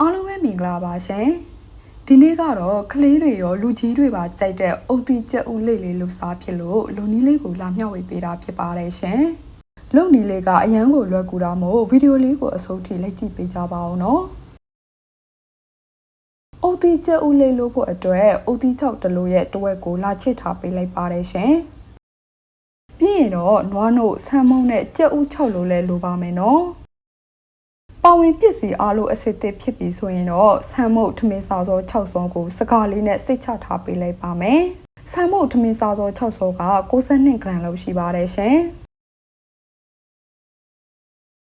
အားလုံးပဲမင်္ဂလာပါရှင်ဒီနေ့ကတော့ကလေးတွေရောလူကြီးတွေပါကြိုက်တဲ့အုတ်တီကြက်ဥလေးလေးလှူစားဖြစ်လို့လူနီးလေးကိုလာမျှဝေပေးတာဖြစ်ပါတယ်ရှင်လုံနီးလေးကအရန်ကိုလွယ်ကူတာမို့ဗီဒီယိုလေးကိုအဆုံးထိလိုက်ကြည့်ပေးကြပါဦးနော်အုတ်တီကြက်ဥလေးလို့ဖို့အတွက်အုတ်တီ6တလို့ရဲ့တဝက်ကိုလာချစ်ထားပေးလိုက်ပါတယ်ရှင်ပြီးရင်တော့နွားနို့ဆမ်းမုံနဲ့ကြက်ဥ6လို့လဲလိုပါမယ်နော်ပါဝင်ပစ္စည်းအားလို့အစစ်သစ်ဖြစ်ပြီးဆိုရင်တော့ဆမ်မုတ်ထမင်းစားစော6စောကိုစကားလေးနဲ့စိတ်ချထားပေးလိုက်ပါမယ်။ဆမ်မုတ်ထမင်းစားစော6စောက62ဂရမ်လောက်ရှိပါတယ်ရှင်။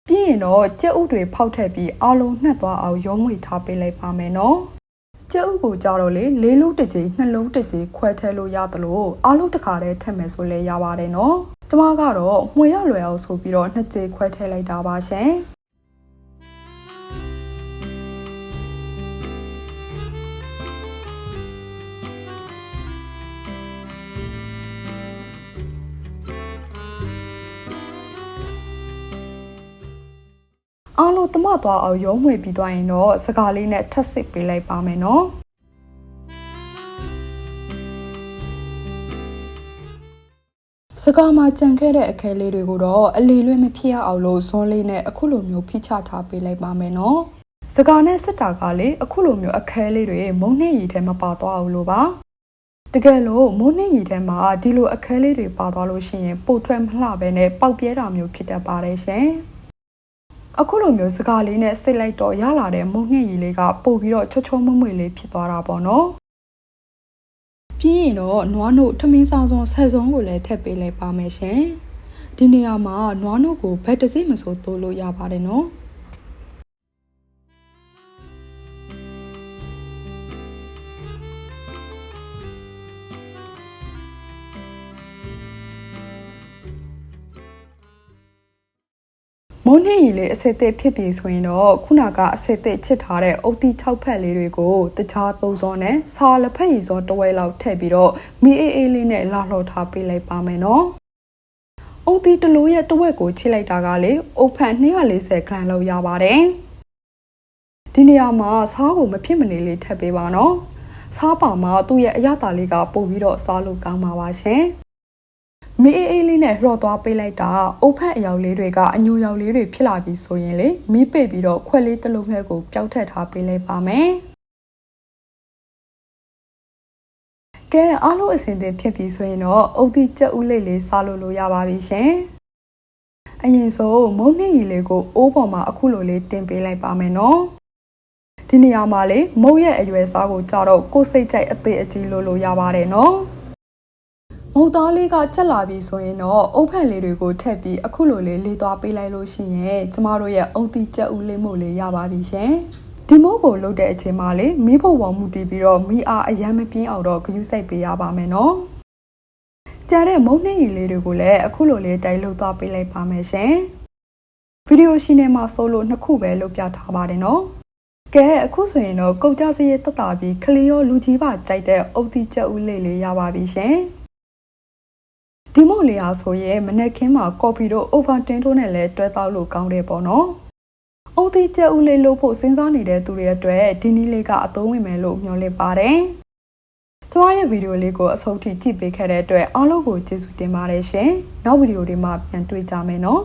ပြီးရင်တော့ကြက်ဥတွေဖောက်ထည့်ပြီးအားလုံးနှက်သွားအောင်ရုံးဝေထားပေးလိုက်ပါမယ်နော်။ကြက်ဥကိုကြတော့လေ၄လုံးတစ်ကြိမ်2လုံးတစ်ကြိမ်ခွဲထည့်လို့ရတယ်လို့အားလုံးတစ်ခါတည်းထည့်မယ်ဆိုလဲရပါတယ်နော်။ကျွန်မကတော့မှွေရလွယ်အောင်ဆိုပြီးတော့2ကြိမ်ခွဲထည့်လိုက်တာပါရှင်။အားလုံးတမသွားအောင်ရုံးဝေပြီးသွားရင်တော့စကားလေးနဲ့ထပ်စစ်ပေးလိုက်ပါမယ်နော်စကားမှာကြံခဲ့တဲ့အခဲလေးတွေကိုတော့အလီလွဲ့မဖြစ်ရအောင်လို့ဇွန်းလေးနဲ့အခုလိုမျိုးဖိချထားပေးလိုက်ပါမယ်နော်စကားနဲ့စစ်တာကလေအခုလိုမျိုးအခဲလေးတွေမုံနှင်းရည်ထဲမှာပါသွားအောင်လို့ပါတကယ်လို့မုံနှင်းရည်ထဲမှာဒီလိုအခဲလေးတွေပါသွားလို့ရှိရင်ပိုထွက်မလှပဲနဲ့ပေါက်ပြဲတာမျိုးဖြစ်တတ်ပါတယ်ရှင်အခုလိုမျိုးစကားလေးနဲ့စိတ်လိုက်တော့ရလာတဲ့မုံနှင်းရည်လေးကပို့ပြီးတော့ချောချောမွေ့မွေ့လေးဖြစ်သွားတာပေါ့နော်ပြီးရင်တော့နွားနို့ထမင်းဆောင်ဆယ်စုံကိုလည်းထည့်ပေးလိုက်ပါမယ်ရှင်ဒီနေရာမှာနွားနို့ကိုဘက်တစ်စိမ့်မဆိုတိုးလို့ရပါတယ်နော်မုံနှင်းရည်လေးအစစ်သစ်ဖြစ်ပြီးဆိုရင်တော့ခုနကအစစ်သစ်ချစ်ထားတဲ့အုတ်တီ6ဖက်လေးတွေကိုတခြားသုံးစောနဲ့စားလက်ဖက်ရည်စောတဝဲလောက်ထည့်ပြီးတော့မီအေးအေးလေးနဲ့လှလှထားပေးလိုက်ပါမယ်နော်အုတ်တီတလို့ရဲ့တဝက်ကိုချစ်လိုက်တာကလေအုတ်ဖက်240ဂရမ်လောက်ရပါတယ်ဒီနေရာမှာစားကိုမဖြစ်မနေလေးထည့်ပေးပါနော်စားပါမှာသူ့ရဲ့အရသာလေးကပို့ပြီးတော့စားလို့ကောင်းပါပါရှင်မီးအေးလေးနဲ့လှော်သွားပေးလိုက်တာအုတ်ဖက်အယောင်လေးတွေကအညိုရောင်လေးတွေဖြစ်လာပြီးဆိုရင်လေမီးပိတ်ပြီးတော့ခွက်လေးတစ်လုံးထဲကိုပျောက်ထည့်ထားပေးလိုက်ပါမယ်ကဲအားလုံးအဆင်သင့်ဖြစ်ပြီးဆိုရင်တော့အုတ်တီကြက်ဥလေးစားလို့ရပါပြီရှင်အရင်ဆုံးမုံနှင်းရည်လေးကိုအိုးပေါ်မှာအခုလိုလေးတင်ပေးလိုက်ပါမယ်နော်ဒီနေရာမှာလေမုတ်ရဲ့အရွယ်စားကိုကြတော့ကိုယ်စိတ်ကြိုက်အသေးအကြီးလို့ရပါတယ်နော်မုတ်သားလေးကချက်လာပြီဆိုရင်တော့အုတ်ဖက်လေးတွေကိုထည့်ပြီးအခုလိုလေးလေးသွားပေးလိုက်လို့ရှိရင်ကျမတို့ရဲ့အုတ်တီကြက်ဥလေးမို့လေးရပါပြီရှင်ဒီမိုးကိုလုပ်တဲ့အချိန်မှာလေမီးဖို့ပေါ်မှုတည်ပြီးတော့မီးအားအရမ်းမပြင်းအောင်တော့ဂရုစိုက်ပေးရပါမယ်နော်ကြတဲ့မုံနှင်းရည်လေးတွေကိုလည်းအခုလိုလေးတိုက်လုပ်သွားပေးလိုက်ပါမယ်ရှင်ဗီဒီယိုရှင်ထဲမှာဆိုလို့2ခုပဲလုပ်ပြထားပါတယ်နော်ကဲအခုဆိုရင်တော့ကုတ်ကြစရိတ်တက်တာပြီးခလီရောလူကြီးပါကြိုက်တဲ့အုတ်တီကြက်ဥလေးရပါပြီရှင်ဒီမို့လေးအားဆိုရင်မနက်ခင်းမှာကော်ဖီတို့အိုဗာတင်ထိုးနဲ့လည်းတွဲတောက်လို့ကောင်းတယ်ပေါ့နော်အုတ်တီကြက်ဥလေးလို့ဖို့စဉ်းစားနေတဲ့သူတွေအတွက်ဒီနည်းလေးကအသုံးဝင်မယ်လို့မျှော်လင့်ပါတယ်ကျမရဲ့ဗီဒီယိုလေးကိုအဆုံးထိကြည့်ပေးခဲ့တဲ့အတွက်အားလုံးကိုကျေးဇူးတင်ပါတယ်ရှင်နောက်ဗီဒီယိုတွေမှာပြန်တွေ့ကြမယ်နော်